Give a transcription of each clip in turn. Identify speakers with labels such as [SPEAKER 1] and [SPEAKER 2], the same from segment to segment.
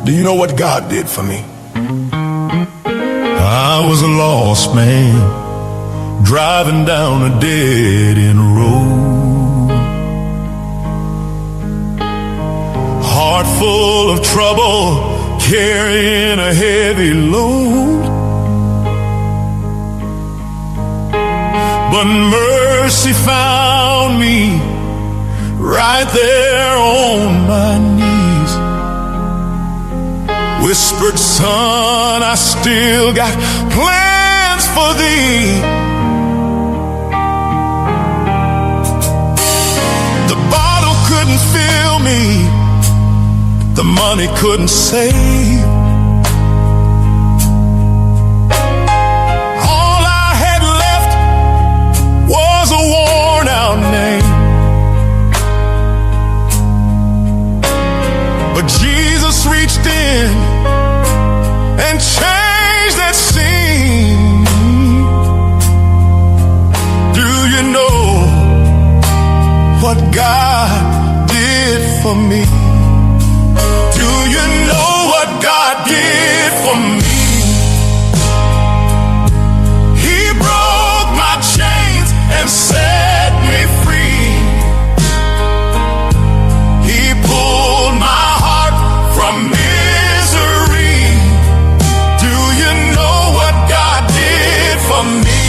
[SPEAKER 1] Do you know what God did for me?
[SPEAKER 2] I was a lost man, driving down a dead-end road, heart full of trouble, carrying a heavy load. But mercy found me right there on my knees, whispered, son, I still got plans for thee. The bottle couldn't fill me, the money couldn't save. All I had left was a worn out name. But Jesus reached in and changed that scene. Do you know what God did for me? Do you know what God did for me? He broke my chains and set me free. He pulled my heart from misery. Do you know what God did for me?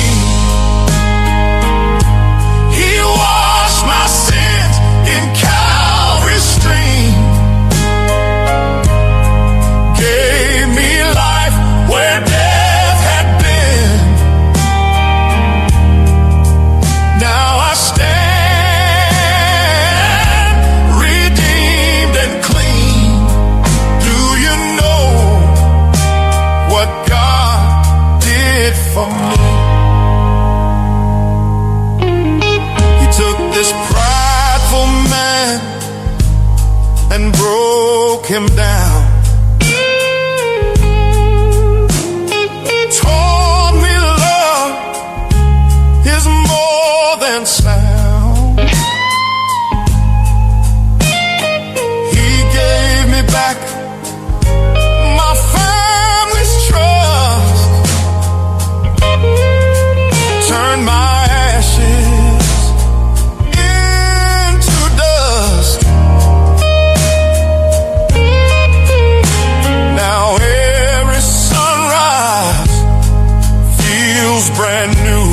[SPEAKER 2] He washed my sins in Calvary's stream, gave me life where death had been. Now I stand redeemed and clean. Do you know what God did for me? He took this prideful man and broke him down, taught me love is more than sound. He gave me back my family's trust, turned my ashes into dust. Now every sunrise feels brand new,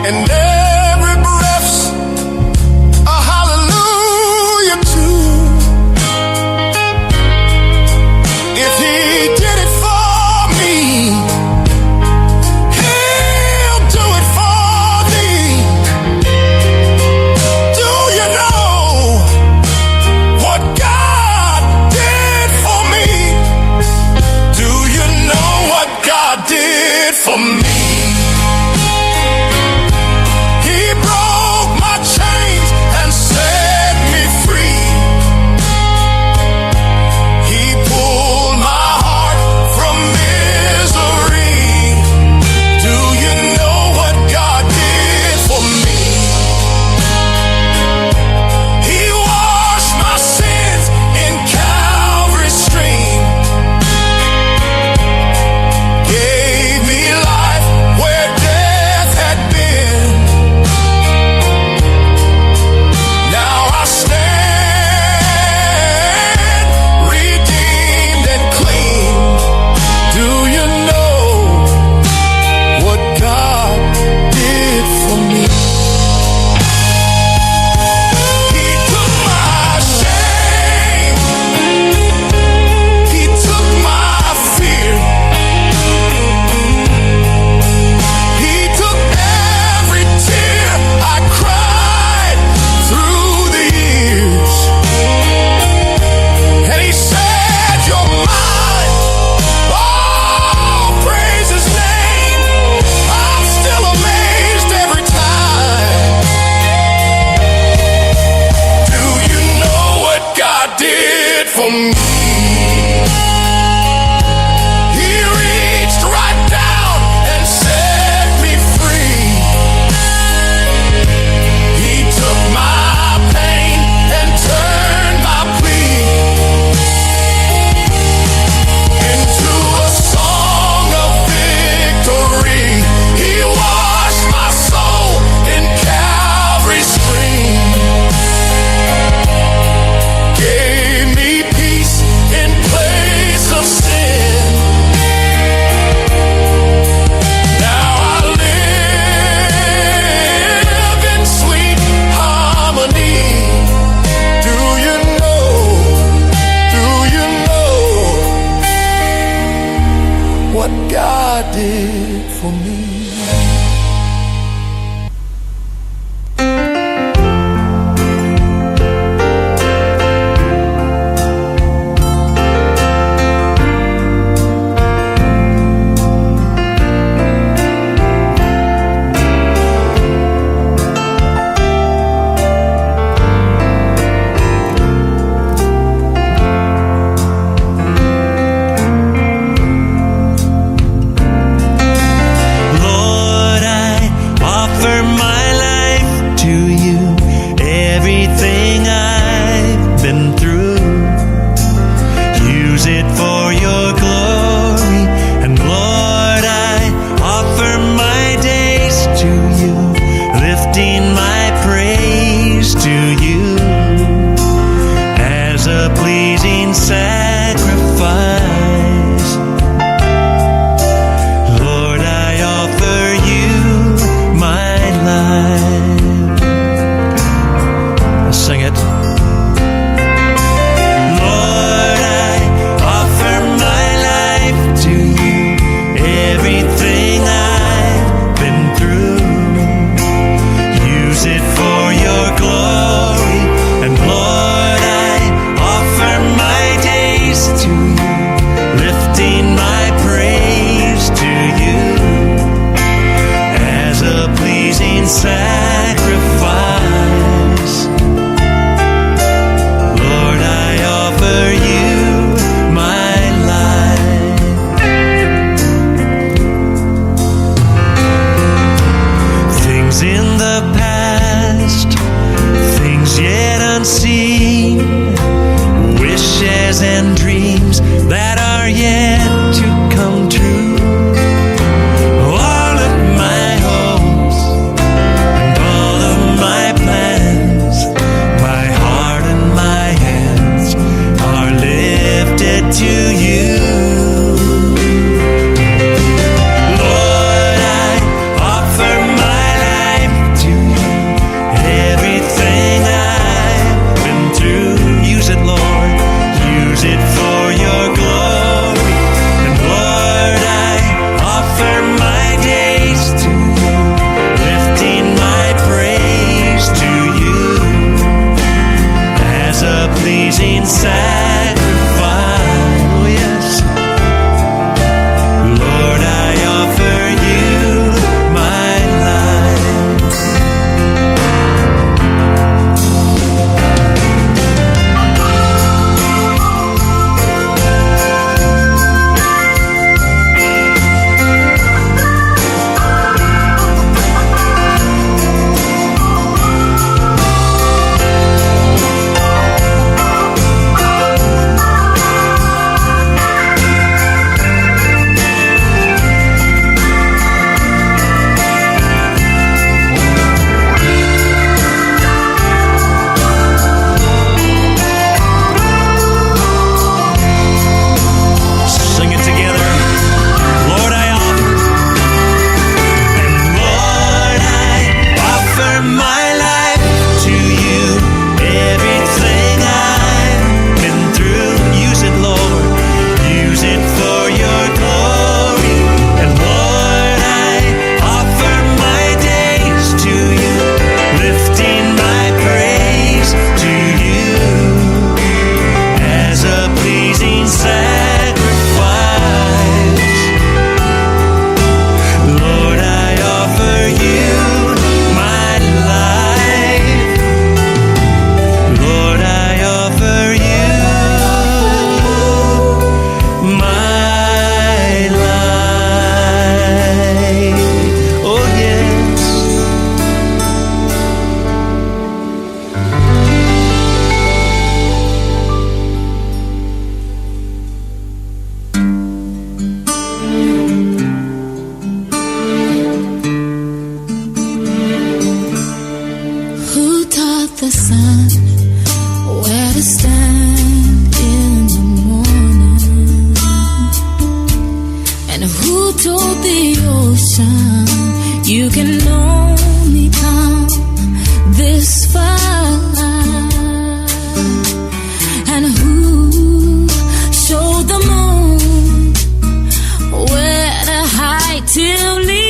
[SPEAKER 2] and every breath's a hallelujah too. If he did it for me, he'll do it for thee. Do you know what God did for me? Do you know what God did for me? He broke my chains and set me free. He pulled my heart from misery. Do you know what God did for me? He washed my sins in Calvary's stream, gave me life where death had been. Now I stand redeemed and clean. Do you know what God did for me? He took my shame, he took my fear, he took every tear I cried through the years, and he said, you're mine. Oh, praise his name. I'm still amazed every time. Do you know what God did for me? He reached right down and set me free. He took my pain and turned my for me.
[SPEAKER 3] You can only come this far, and who showed the moon where to hide till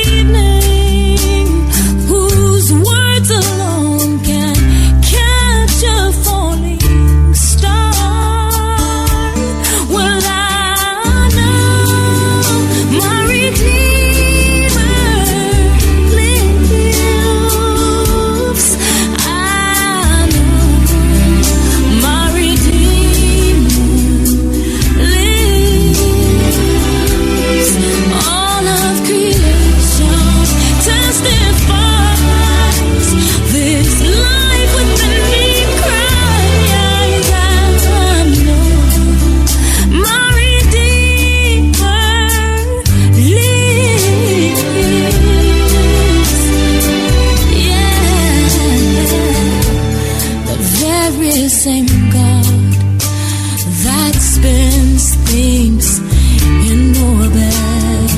[SPEAKER 3] the same God that spins things in orbit,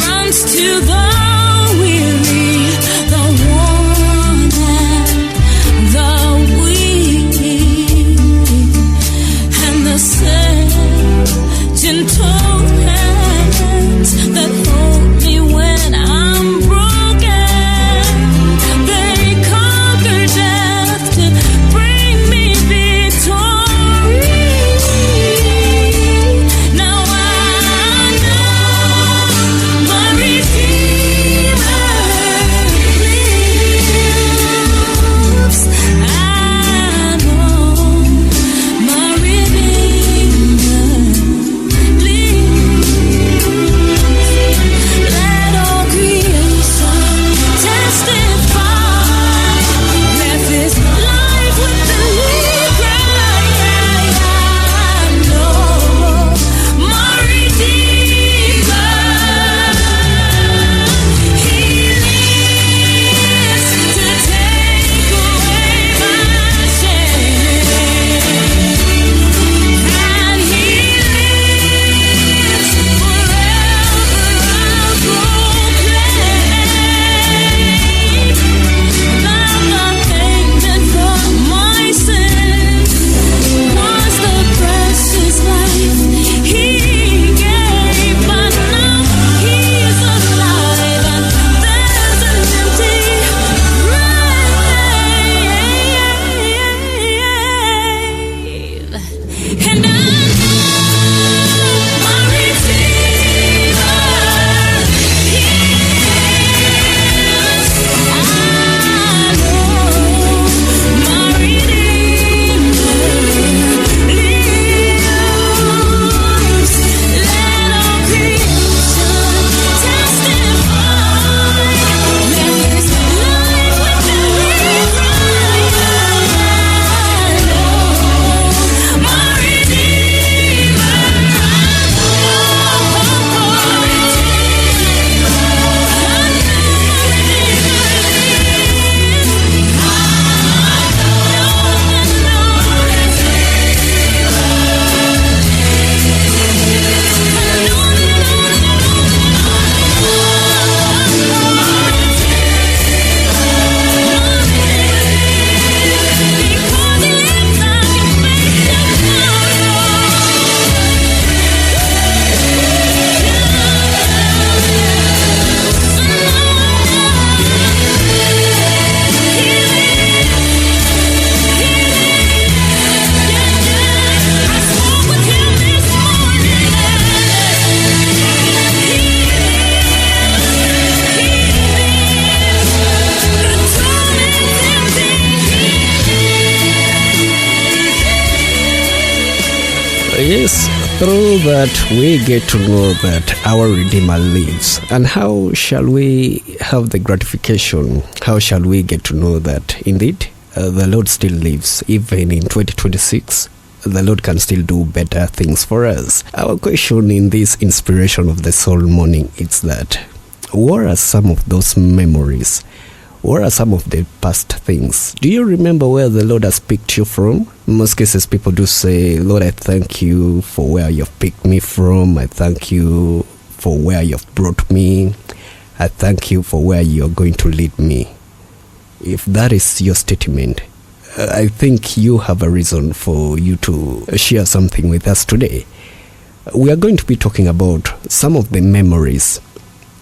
[SPEAKER 3] runs to the weary, the worn and the weak, and the same gentle hands that hold me when I'm broken. They conquer death to bring me victory. Now I know my Redeemer lives. I know my Redeemer lives. Let all creation testify. Let this life with the I know my Redeemer. He lives to take away my shame, and He lives forever. I'll proclaim that the payment for my sins was the precious life He gave, but now He's alive and there's an empty grave. And I know my Redeemer lives. I know my Redeemer lives. Let all creation testify. Let His life within me rise. I know my Redeemer.
[SPEAKER 4] Yes, through that we get to know that our Redeemer lives. And how shall we have the gratification? How shall we get to know that indeed the Lord still lives? Even in 2026, the Lord can still do better things for us. Our question in this Inspiration of the Soul morning is that, what are some of those memories? What are some of the past things? Do you remember where the Lord has picked you from? In most cases, people do say, Lord, I thank you for where you've picked me from. I thank you for where you've brought me. I thank you for where you're going to lead me. If that is your statement, I think you have a reason for you to share something with us today. We are going to be talking about some of the memories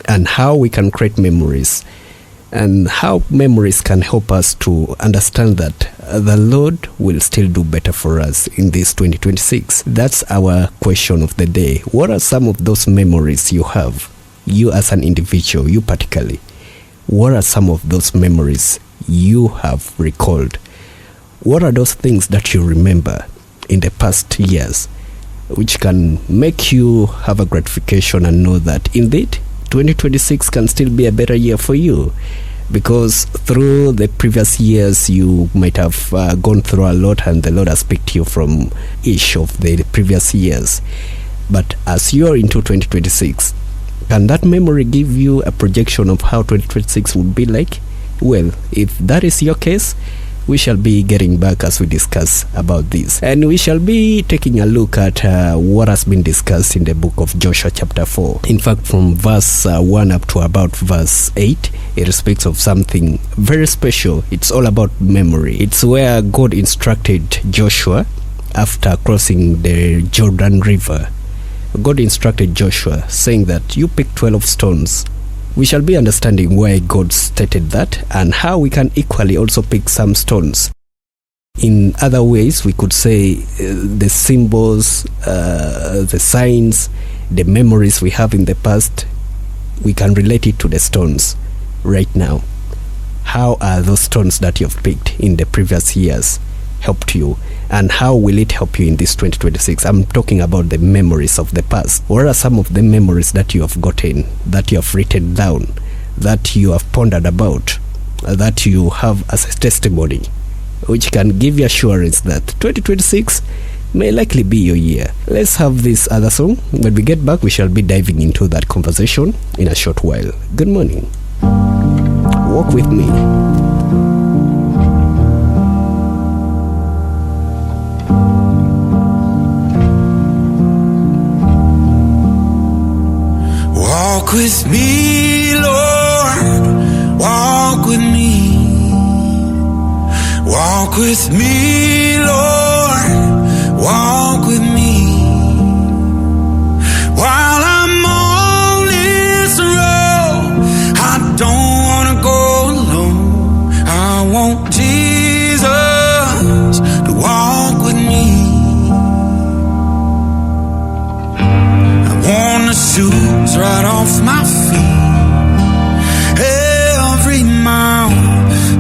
[SPEAKER 4] and how we can create memories, and how memories can help us to understand that the Lord will still do better for us in this 2026. That's our question of the day. What are some of those memories you have? You as an individual, you particularly. What are some of those memories you have recalled? What are those things that you remember in the past years which can make you have a gratification and know that indeed 2026 can still be a better year for you? Because through the previous years you might have gone through a lot, and the Lord has picked you from each of the previous years. But as you're into 2026, can that memory give you a projection of how 2026 would be like? Well, if that is your case, we shall be getting back as we discuss about this. And we shall be taking a look at what has been discussed in the book of Joshua chapter 4. In fact, from verse 1 up to about verse 8, it speaks of something very special. It's all about memory. It's where God instructed Joshua after crossing the Jordan River. God instructed Joshua, saying that you pick 12 stones. We shall be understanding why God stated that and how we can equally also pick some stones. In other ways, we could say the symbols, the signs, the memories we have in the past, we can relate it to the stones right now. How are those stones that you've picked in the previous years helped you, and how will it help you in this 2026? I'm talking about the memories of the past. What are some of the memories that you have gotten, that you have written down, that you have pondered about, that you have as a testimony, which can give you assurance that 2026 may likely be your year? Let's have this other song. When we get back, we shall be diving into that conversation in a short while. Good morning. Walk with me.
[SPEAKER 2] Walk with me, Lord, walk with me. Walk with me, Lord, walk with me. While I'm on this road, I don't wanna go alone. I want Jesus to walk with me. I want the shoes right off my feet. Every mile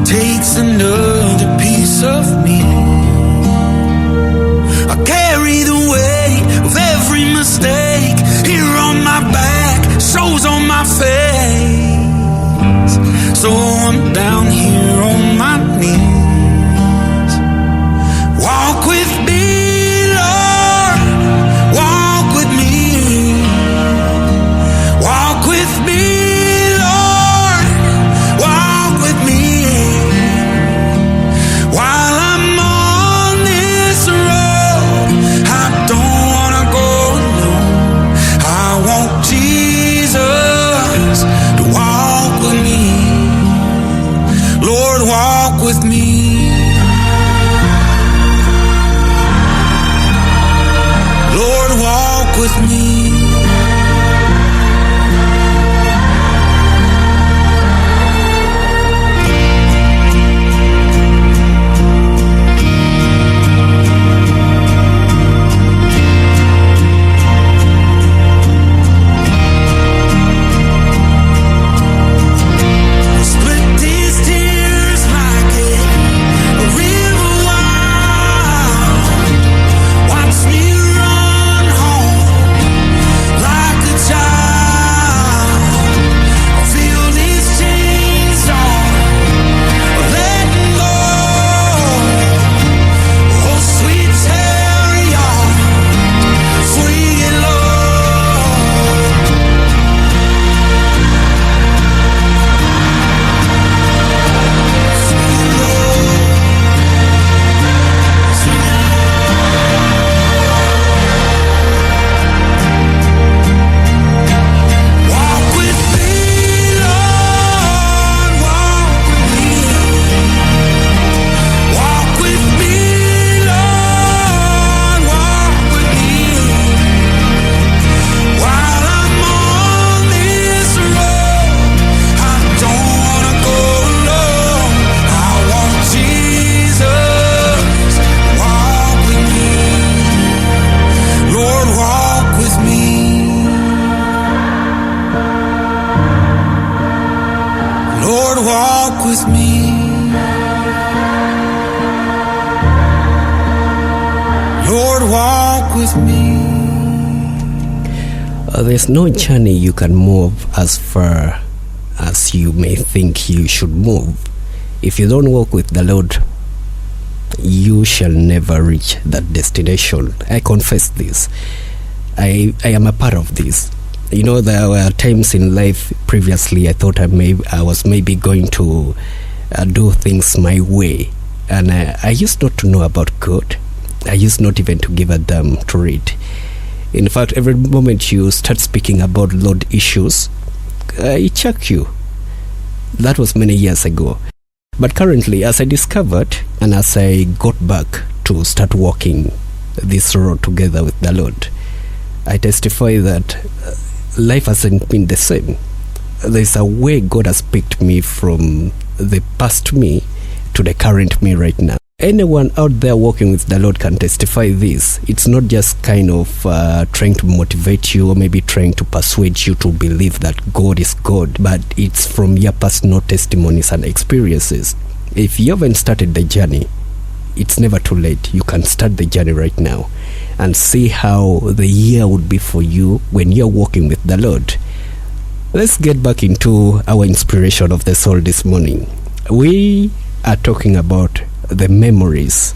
[SPEAKER 2] takes another piece of me. I carry the weight of every mistake here on my back, shows on my face. So I'm down here on my knees. Walk with me, Lord, walk with me. Walk with me, Lord, walk with me. While I'm on this road, I don't wanna go alone. I want Jesus to walk with me. Lord, walk with me. Lord, walk with me. Split these tears like a river wild. Watch me run home like a child. Feel these chains on, letting go. Oh, sweet chariot, swing it low. Walk with me, Lord, walk with me. Walk with me, Lord, walk with me. While I'm on this road, I don't wanna go alone. I want Jesus to walk with me. Lord, walk with me. Lord, walk with me. Lord, walk with me.
[SPEAKER 4] There's no journey you can move as far as you may think you should move. If you don't walk with the Lord, you shall never reach that destination. I confess this. I am a part of this. You know, there were times in life previously I thought I was maybe going to do things my way, And I used not to know about God. I used not even to give a damn to read. In fact, every moment you start speaking about Lord issues, I check you. That was many years ago. But currently, as I discovered and as I got back to start walking this road together with the Lord, I testify that life hasn't been the same. There's a way God has picked me from the past me to the current me right now. Anyone out there walking with the Lord can testify this. It's not just kind of trying to motivate you or maybe trying to persuade you to believe that God is God, but it's from your personal testimonies and experiences. If you haven't started the journey, it's never too late. You can start the journey right now and see how the year would be for you when you're walking with the Lord. Let's get back into our inspiration of the soul this morning. We are talking about the memories,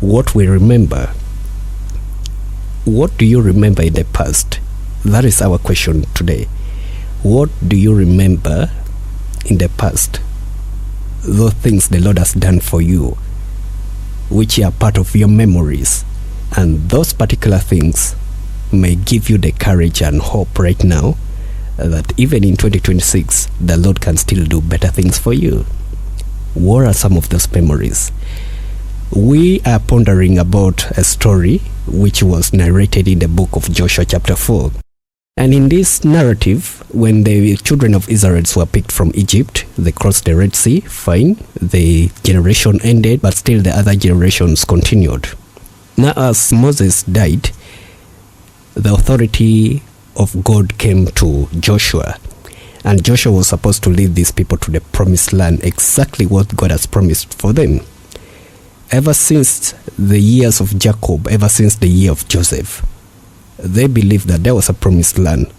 [SPEAKER 4] what we remember. What do you remember in the past? That is our question today. What do you remember in the past? Those things the Lord has done for you, which are part of your memories. And those particular things may give you the courage and hope right now that even in 2026, the Lord can still do better things for you. What are some of those memories? We are pondering about a story which was narrated in the book of Joshua chapter 4. And in this narrative, when the children of Israel were picked from Egypt, they crossed the Red Sea, fine. The generation ended, but still the other generations continued. Now as Moses died, the authority of God came to Joshua. And Joshua was supposed to lead these people to the promised land, exactly what God has promised for them. Ever since the years of Jacob, ever since the year of Joseph, they believed that there was a promised land.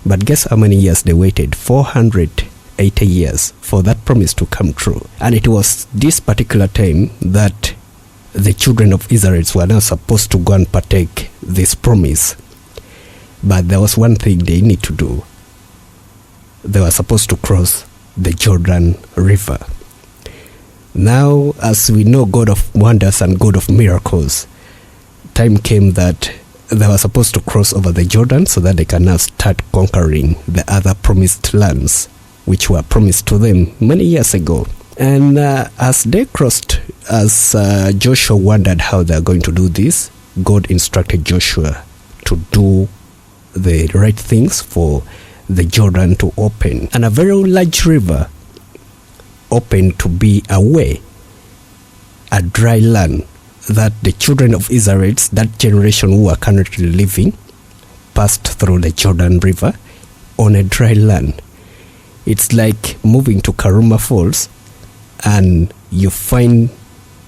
[SPEAKER 4] But guess how many years they waited? 480 years for that promise to come true. And it was this particular time that the children of Israel were now supposed to go and partake this promise. But there was one thing they need to do. They were supposed to cross the Jordan River. Now, as we know, God of wonders and God of miracles, time came that they were supposed to cross over the Jordan so that they can now start conquering the other promised lands, which were promised to them many years ago. And as they crossed, as Joshua wondered how they are going to do this, God instructed Joshua to do the right things for the Jordan to open, and a very large river opened to be a way, a dry land, that the children of Israel, that generation who are currently living, passed through the Jordan River on a dry land. It's like moving to Karuma Falls and you find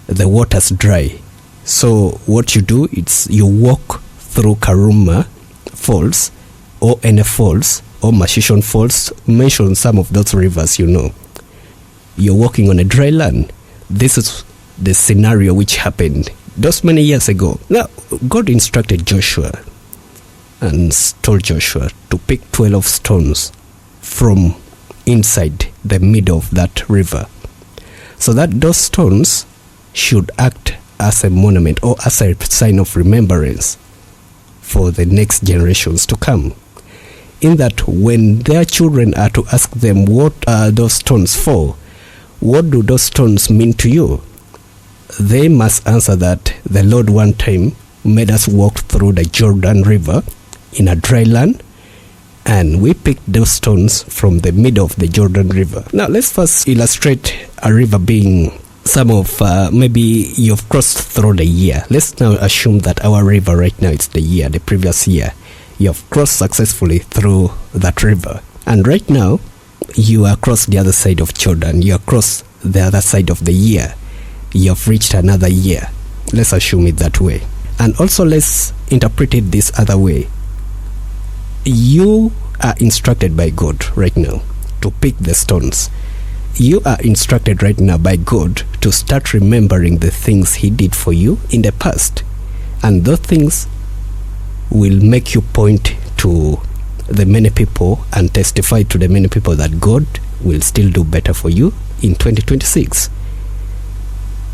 [SPEAKER 4] the water's dry. So what you do is you walk through Karuma Falls or any falls or Mashishon Falls, mention some of those rivers you know. You're walking on a dry land. This is the scenario which happened those many years ago. Now, God instructed Joshua and told Joshua to pick 12 stones from inside the middle of that river, so that those stones should act as a monument or as a sign of remembrance for the next generations to come. In that, when their children are to ask them, what are those stones for? What do those stones mean to you? They must answer that the Lord one time made us walk through the Jordan River in a dry land, and we picked those stones from the middle of the Jordan River. Now, let's first illustrate a river being some of, maybe you've crossed through the year. Let's now assume that our river right now is the year, the previous year. You have crossed successfully through that river. And right now, you are across the other side of Jordan. You are across the other side of the year. You have reached another year. Let's assume it that way. And also let's interpret it this other way. You are instructed by God right now to pick the stones. You are instructed right now by God to start remembering the things He did for you in the past. And those things will make you point to the many people and testify to the many people that God will still do better for you in 2026.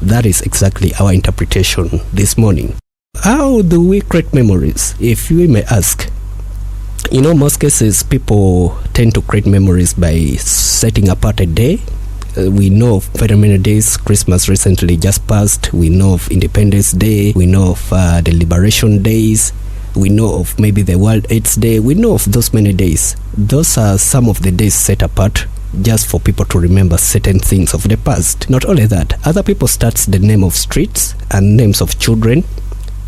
[SPEAKER 4] That is exactly our interpretation this morning. How do we create memories, if we may ask? Most cases, people tend to create memories by setting apart a day. We know of very many days. Christmas recently just passed. We know of Independence Day. We know of the Liberation Days. We know of maybe the World AIDS Day. We know of those many days. Those are some of the days set apart just for people to remember certain things of the past. Not only that, other people start the name of streets and names of children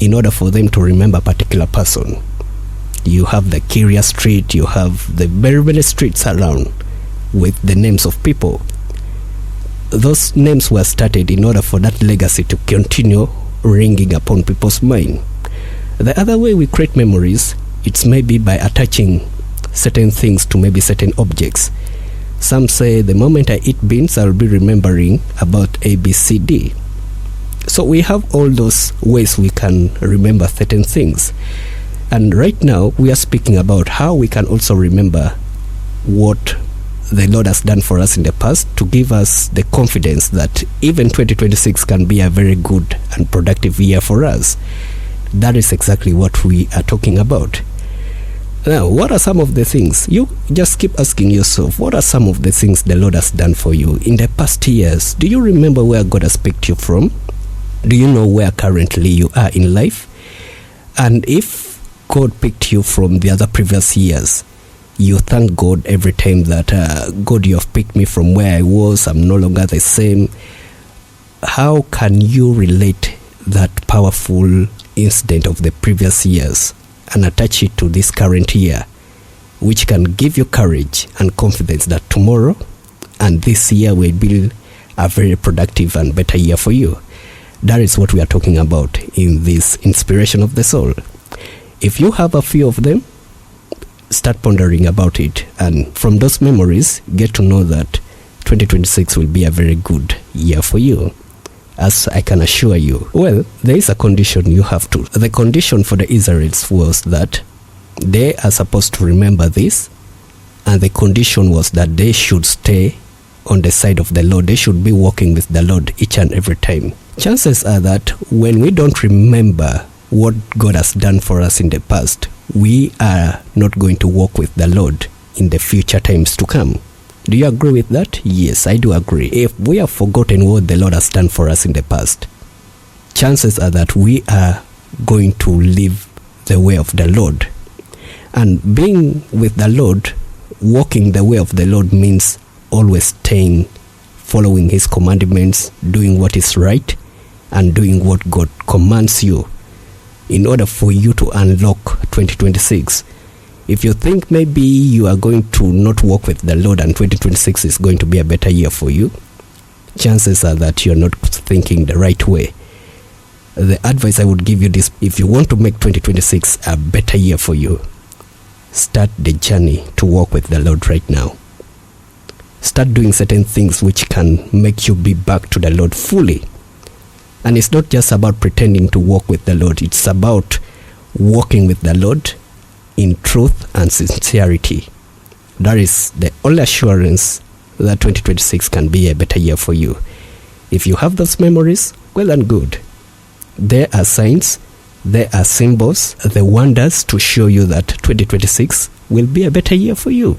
[SPEAKER 4] in order for them to remember a particular person. You have the Kyria Street, you have the very many streets around with the names of people. Those names were started in order for that legacy to continue ringing upon people's mind. The other way we create memories, it's maybe by attaching certain things to maybe certain objects. Some say the moment I eat beans, I'll be remembering about ABCD. So we have all those ways we can remember certain things. And right now, we are speaking about how we can also remember what the Lord has done for us in the past to give us the confidence that even 2026 can be a very good and productive year for us. That is exactly what we are talking about. Now, what are some of the things? You just keep asking yourself, what are some of the things the Lord has done for you in the past years? Do you remember where God has picked you from? Do you know where currently you are in life? And if God picked you from the other previous years, you thank God every time that, God, you have picked me from where I was, I'm no longer the same. How can you relate that powerful incident of the previous years and attach it to this current year, which can give you courage and confidence that tomorrow and this year will be a very productive and better year for you? That is what we are talking about in this inspiration of the soul. If you have a few of them, start pondering about it, and from those memories, get to know that 2026 will be a very good year for you. As I can assure you, well, there is a condition you have to. The condition for the Israelites was that they are supposed to remember this, and the condition was that they should stay on the side of the Lord. They should be walking with the Lord each and every time. Chances are that when we don't remember what God has done for us in the past, we are not going to walk with the Lord in the future times to come. Do you agree with that? Yes, I do agree. If we have forgotten what the Lord has done for us in the past, chances are that we are going to live the way of the Lord. And being with the Lord, walking the way of the Lord means always staying, following His commandments, doing what is right, and doing what God commands you in order for you to unlock 2026. If you think maybe you are going to not walk with the Lord and 2026 is going to be a better year for you, chances are that you're not thinking the right way. The advice I would give you is, if you want to make 2026 a better year for you, start the journey to walk with the Lord right now. Start doing certain things which can make you be back to the Lord fully. And it's not just about pretending to walk with the Lord. It's about walking with the Lord in truth and sincerity. That is the only assurance that 2026 can be a better year for you. If you have those memories, well and good. There are signs, there are symbols, the wonders to show you that 2026 will be a better year for you.